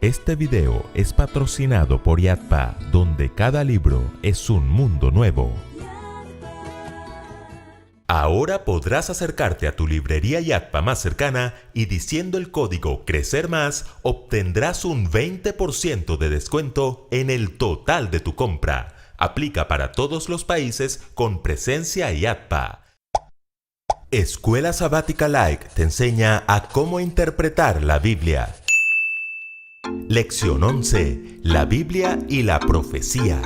Este video es patrocinado por Yatpa, donde cada libro es un mundo nuevo. Ahora podrás acercarte a tu librería Yatpa más cercana y diciendo el código CRECERMÁS obtendrás un 20% de descuento en el total de tu compra. Aplica para todos los países con presencia Yatpa. Escuela Sabática Like te enseña a cómo interpretar la Biblia. Lección 11. La Biblia y la profecía.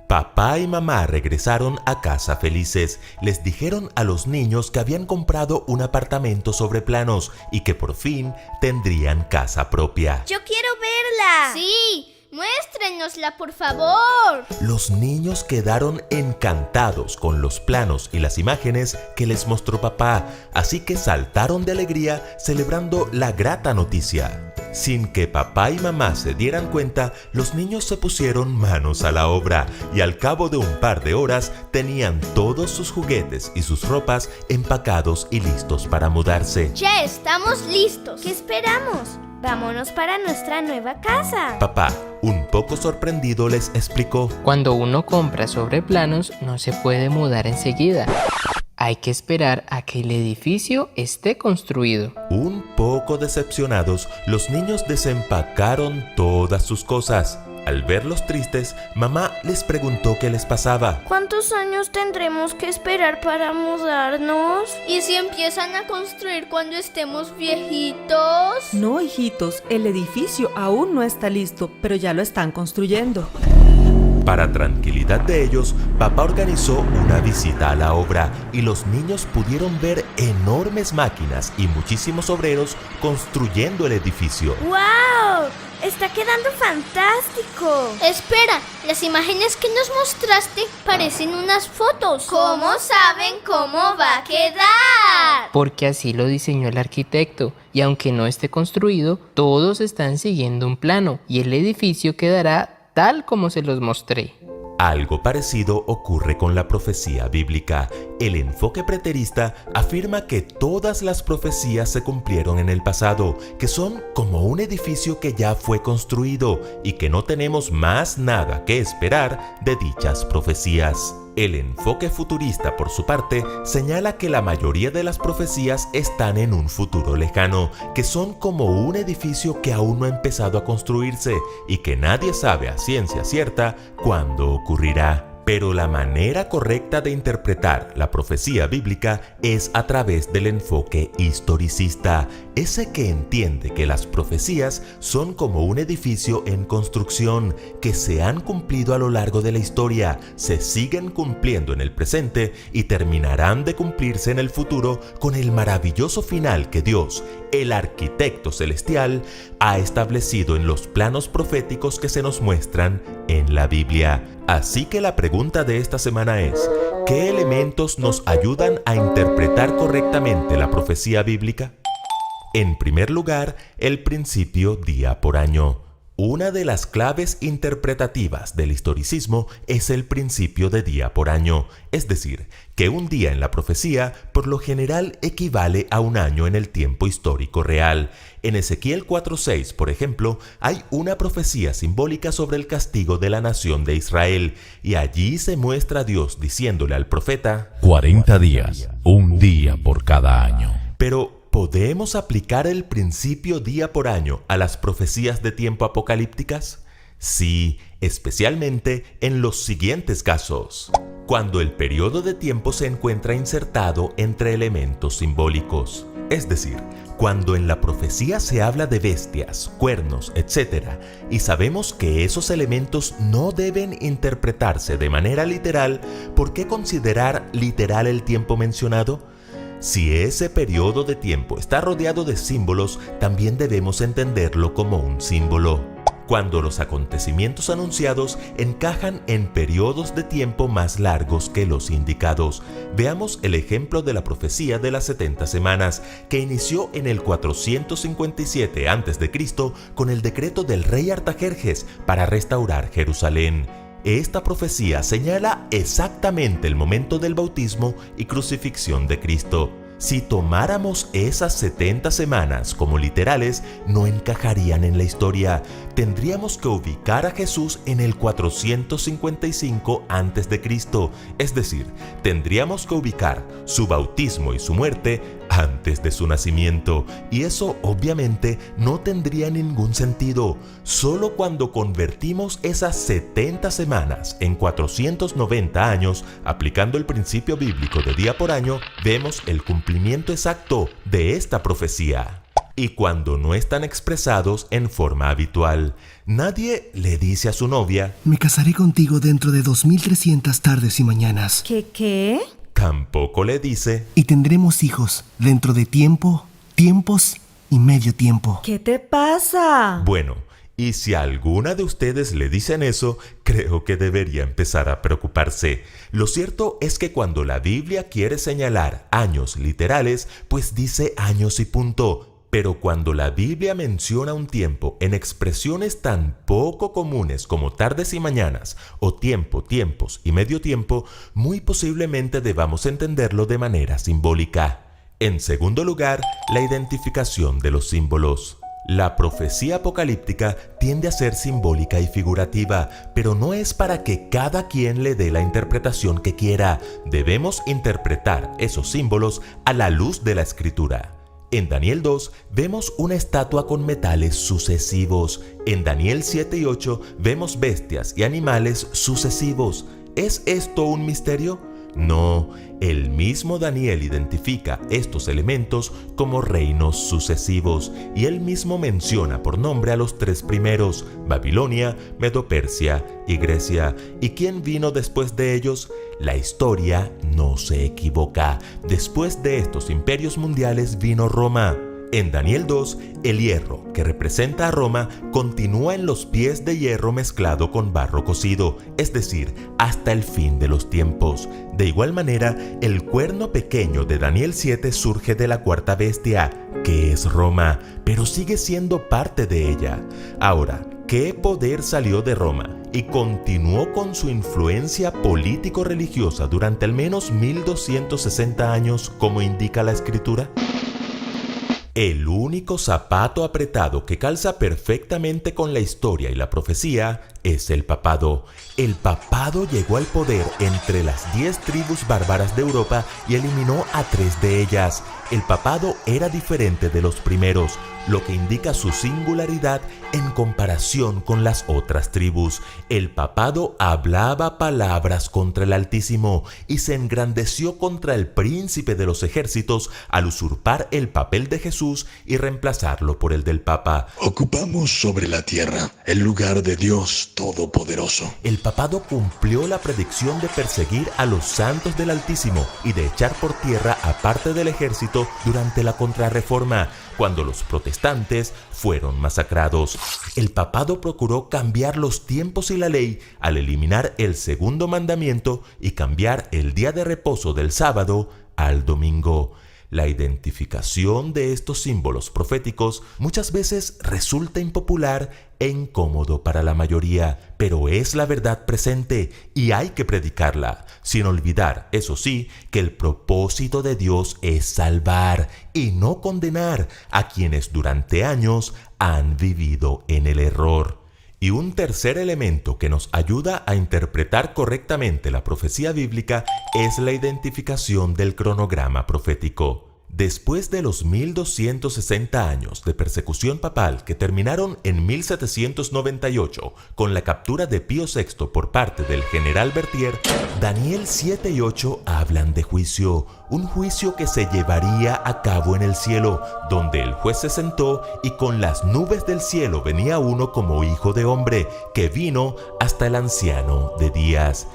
Papá y mamá regresaron a casa felices. Les dijeron a los niños que habían comprado un apartamento sobre planos y que por fin tendrían casa propia. ¡Yo quiero verla! ¡Sí! ¡Muéstrenosla, por favor! Los niños quedaron encantados con los planos y las imágenes que les mostró papá, así que saltaron de alegría celebrando la grata noticia. Sin que papá y mamá se dieran cuenta, los niños se pusieron manos a la obra y al cabo de un par de horas tenían todos sus juguetes y sus ropas empacados y listos para mudarse. ¡Ya estamos listos! ¿Qué esperamos? Vámonos para nuestra nueva casa. Papá, un poco sorprendido, les explicó: Cuando uno compra sobre planos, no se puede mudar enseguida. Hay que esperar a que el edificio esté construido. Un poco decepcionados, los niños desempacaron todas sus cosas. Al verlos tristes, mamá les preguntó qué les pasaba. ¿Cuántos años tendremos que esperar para mudarnos? ¿Y si empiezan a construir cuando estemos viejitos? No, hijitos, el edificio aún no está listo, pero ya lo están construyendo. Para tranquilidad de ellos, papá organizó una visita a la obra y los niños pudieron ver enormes máquinas y muchísimos obreros construyendo el edificio. ¡Wow! ¡Está quedando fantástico! Espera, las imágenes que nos mostraste parecen unas fotos. ¿Cómo saben cómo va a quedar? Porque así lo diseñó el arquitecto, y aunque no esté construido, todos están siguiendo un plano, y el edificio quedará tal como se los mostré. Algo parecido ocurre con la profecía bíblica. El enfoque preterista afirma que todas las profecías se cumplieron en el pasado, que son como un edificio que ya fue construido y que no tenemos más nada que esperar de dichas profecías. El enfoque futurista, por su parte, señala que la mayoría de las profecías están en un futuro lejano, que son como un edificio que aún no ha empezado a construirse y que nadie sabe a ciencia cierta cuándo ocurrirá. Pero la manera correcta de interpretar la profecía bíblica es a través del enfoque historicista, ese que entiende que las profecías son como un edificio en construcción, que se han cumplido a lo largo de la historia, se siguen cumpliendo en el presente y terminarán de cumplirse en el futuro con el maravilloso final que Dios, el arquitecto celestial, ha establecido en los planos proféticos que se nos muestran en la Biblia. Así que la pregunta de esta semana es: ¿qué elementos nos ayudan a interpretar correctamente la profecía bíblica? En primer lugar, el principio día por año. Una de las claves interpretativas del historicismo es el principio de día por año, es decir, que un día en la profecía por lo general equivale a un año en el tiempo histórico real. En Ezequiel 4:6, por ejemplo, hay una profecía simbólica sobre el castigo de la nación de Israel, y allí se muestra a Dios diciéndole al profeta: 40 días, un día por cada año. Pero ¿podemos aplicar el principio día por año a las profecías de tiempo apocalípticas? Sí, especialmente en los siguientes casos. Cuando el periodo de tiempo se encuentra insertado entre elementos simbólicos. Es decir, cuando en la profecía se habla de bestias, cuernos, etc., y sabemos que esos elementos no deben interpretarse de manera literal, ¿por qué considerar literal el tiempo mencionado? Si ese periodo de tiempo está rodeado de símbolos, también debemos entenderlo como un símbolo. Cuando los acontecimientos anunciados encajan en periodos de tiempo más largos que los indicados. Veamos el ejemplo de la profecía de las 70 semanas, que inició en el 457 a.C. con el decreto del rey Artajerjes para restaurar Jerusalén. Esta profecía señala exactamente el momento del bautismo y crucifixión de Cristo. Si tomáramos esas 70 semanas como literales, no encajarían en la historia. Tendríamos que ubicar a Jesús en el 455 a.C., es decir, tendríamos que ubicar su bautismo y su muerte antes de su nacimiento, y eso obviamente no tendría ningún sentido. Solo cuando convertimos esas 70 semanas en 490 años, aplicando el principio bíblico de día por año, vemos el cumplimiento exacto de esta profecía. Y cuando no están expresados en forma habitual, nadie le dice a su novia: me casaré contigo dentro de 2300 tardes y mañanas. ¿Qué? Tampoco le dice: y tendremos hijos dentro de tiempos y medio tiempo. ¿Qué te pasa? Bueno, y si a alguna de ustedes le dicen eso, creo que debería empezar a preocuparse. Lo cierto es que cuando la Biblia quiere señalar años literales, pues dice años y punto. Pero cuando la Biblia menciona un tiempo en expresiones tan poco comunes como tardes y mañanas, o tiempos y medio tiempo, muy posiblemente debamos entenderlo de manera simbólica. En segundo lugar, la identificación de los símbolos. La profecía apocalíptica tiende a ser simbólica y figurativa, pero no es para que cada quien le dé la interpretación que quiera. Debemos interpretar esos símbolos a la luz de la Escritura. En Daniel 2 vemos una estatua con metales sucesivos. En Daniel 7 y 8 vemos bestias y animales sucesivos. ¿Es esto un misterio? No, el mismo Daniel identifica estos elementos como reinos sucesivos, y él mismo menciona por nombre a los 3 primeros: Babilonia, Medo-Persia y Grecia. ¿Y quién vino después de ellos? La historia no se equivoca. Después de estos imperios mundiales vino Roma. En Daniel 2, el hierro, que representa a Roma, continúa en los pies de hierro mezclado con barro cocido, es decir, hasta el fin de los tiempos. De igual manera, el cuerno pequeño de Daniel 7 surge de la cuarta bestia, que es Roma, pero sigue siendo parte de ella. Ahora, ¿qué poder salió de Roma y continuó con su influencia político-religiosa durante al menos 1260 años, como indica la Escritura? El único zapato apretado que calza perfectamente con la historia y la profecía es el papado. El papado llegó al poder entre las 10 tribus bárbaras de Europa y eliminó a 3 de ellas. El papado era diferente de los primeros, lo que indica su singularidad en comparación con las otras tribus. El papado hablaba palabras contra el Altísimo y se engrandeció contra el príncipe de los ejércitos al usurpar el papel de Jesús y reemplazarlo por el del Papa. Ocupamos sobre la tierra el lugar de Dios Todopoderoso. El papado cumplió la predicción de perseguir a los santos del Altísimo y de echar por tierra a parte del ejército durante la Contrarreforma, cuando los protestantes fueron masacrados. El papado procuró cambiar los tiempos y la ley al eliminar el segundo mandamiento y cambiar el día de reposo del sábado al domingo. La identificación de estos símbolos proféticos muchas veces resulta impopular e incómodo para la mayoría, pero es la verdad presente y hay que predicarla, sin olvidar, eso sí, que el propósito de Dios es salvar y no condenar a quienes durante años han vivido en el error. Y un tercer elemento que nos ayuda a interpretar correctamente la profecía bíblica es la identificación del cronograma profético. Después de los 1260 años de persecución papal que terminaron en 1798 con la captura de Pío VI por parte del general Berthier, Daniel 7 y 8 hablan de juicio, un juicio que se llevaría a cabo en el cielo, donde el juez se sentó y con las nubes del cielo venía uno como hijo de hombre, que vino hasta el anciano de días.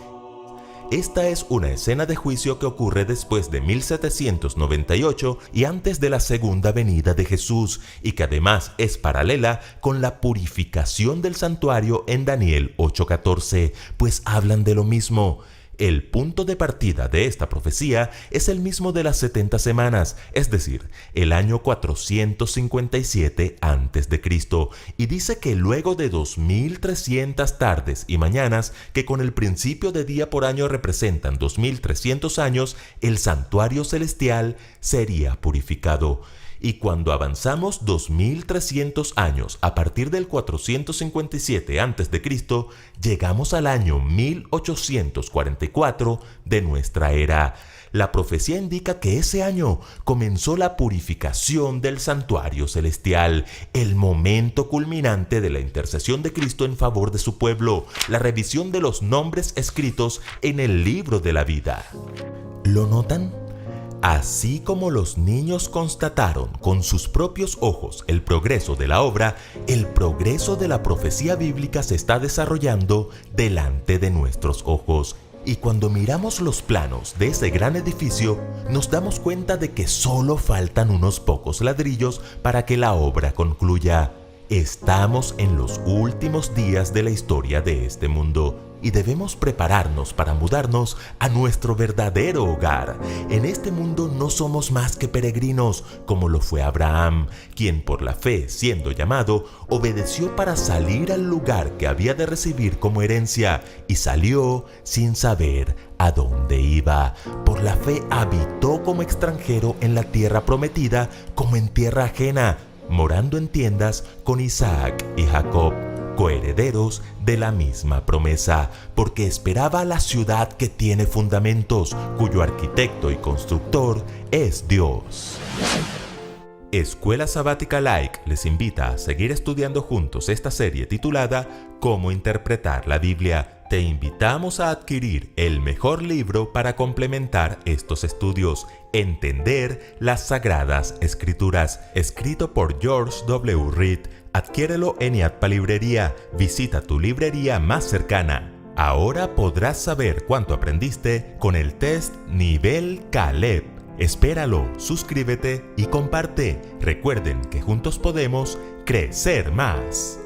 Esta es una escena de juicio que ocurre después de 1798 y antes de la segunda venida de Jesús, y que además es paralela con la purificación del santuario en Daniel 8:14, pues hablan de lo mismo. El punto de partida de esta profecía es el mismo de las 70 semanas, es decir, el año 457 a.C., y dice que luego de 2300 tardes y mañanas, que con el principio de día por año representan 2300 años, el santuario celestial sería purificado. Y cuando avanzamos 2300 años a partir del 457 a.C., llegamos al año 1844 de nuestra era. La profecía indica que ese año comenzó la purificación del santuario celestial, el momento culminante de la intercesión de Cristo en favor de su pueblo, la revisión de los nombres escritos en el libro de la vida. ¿Lo notan? Así como los niños constataron con sus propios ojos el progreso de la obra, el progreso de la profecía bíblica se está desarrollando delante de nuestros ojos. Y cuando miramos los planos de ese gran edificio, nos damos cuenta de que solo faltan unos pocos ladrillos para que la obra concluya. Estamos en los últimos días de la historia de este mundo y debemos prepararnos para mudarnos a nuestro verdadero hogar. En este mundo no somos más que peregrinos, como lo fue Abraham, quien por la fe, siendo llamado, obedeció para salir al lugar que había de recibir como herencia y salió sin saber a dónde iba. Por la fe habitó como extranjero en la tierra prometida como en tierra ajena, morando en tiendas con Isaac y Jacob, coherederos de la misma promesa, porque esperaba la ciudad que tiene fundamentos, cuyo arquitecto y constructor es Dios. Escuela Sabática Like les invita a seguir estudiando juntos esta serie titulada Cómo interpretar la Biblia. Te invitamos a adquirir el mejor libro para complementar estos estudios, Entender las Sagradas Escrituras, escrito por George W. Reed. Adquiérelo en IATPA Librería. Visita tu librería más cercana. Ahora podrás saber cuánto aprendiste con el test Nivel Caleb. Espéralo, suscríbete y comparte. Recuerden que juntos podemos crecer más.